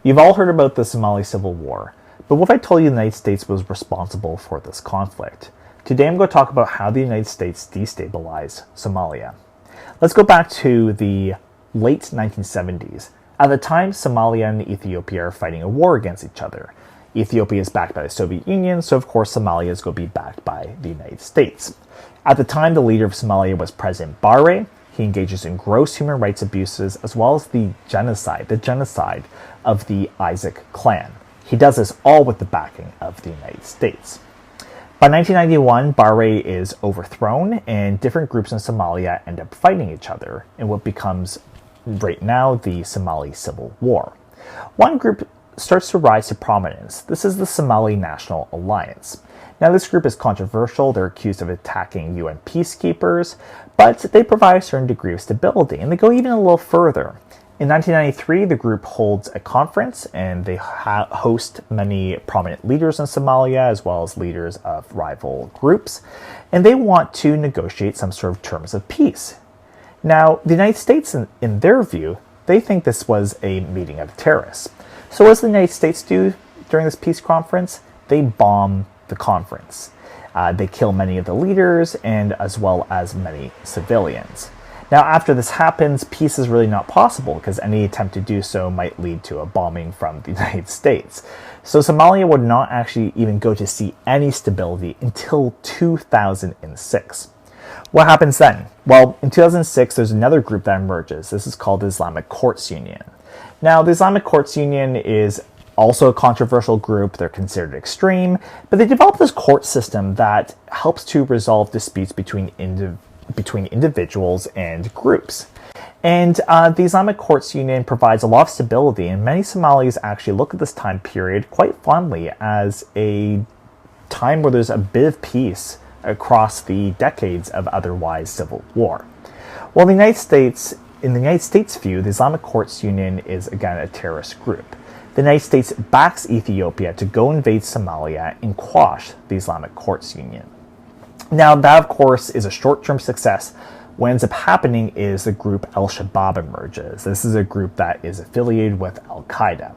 You've all heard about the Somali Civil War, but what if I told you the United States was responsible for this conflict? Today I'm going to talk about how the United States destabilized Somalia. Let's go back to the late 1970s. At the time, Somalia and Ethiopia are fighting a war against each other. Ethiopia is backed by the Soviet Union, so of course Somalia is going to be backed by the United States. At the time, the leader of Somalia was President Barre. He engages in gross human rights abuses as well as the genocide of the Isaac clan. He does this all with the backing of the United States. By 1991, Barre is overthrown and different groups in Somalia end up fighting each other in what becomes, right now, the Somali Civil War. One group starts to rise to prominence. This is the Somali National Alliance. Now, this group is controversial. They're accused of attacking UN peacekeepers, but they provide a certain degree of stability, and they go even a little further. In 1993, the group holds a conference, and they host many prominent leaders in Somalia, as well as leaders of rival groups, and they want to negotiate some sort of terms of peace. Now, the United States, in their view, they think this was a meeting of terrorists. So what does the United States do during this peace conference? They bomb the conference. They kill many of the leaders and as well as many civilians. Now, after this happens, peace is really not possible because any attempt to do so might lead to a bombing from the United States. So Somalia would not actually even go to see any stability until 2006. What happens then? Well, in 2006, there's another group that emerges. This is called the Islamic Courts Union. Now, the Islamic Courts Union is also a controversial group. They're considered extreme, but they developed this court system that helps to resolve disputes between individuals and groups. And the Islamic Courts Union provides a lot of stability, and many Somalis actually look at this time period quite fondly as a time where there's a bit of peace across the decades of otherwise civil war. Well, in the United States' view, the Islamic Courts Union is again a terrorist group. The United States backs Ethiopia to go invade Somalia and quash the Islamic Courts Union. Now, that, of course, is a short-term success. What ends up happening is the group Al-Shabaab emerges. This is a group that is affiliated with Al-Qaeda.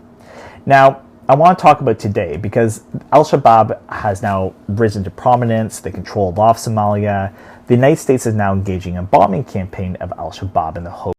Now, I want to talk about today because Al-Shabaab has now risen to prominence. They control a lot of Somalia. The United States is now engaging in a bombing campaign of Al-Shabaab in the hope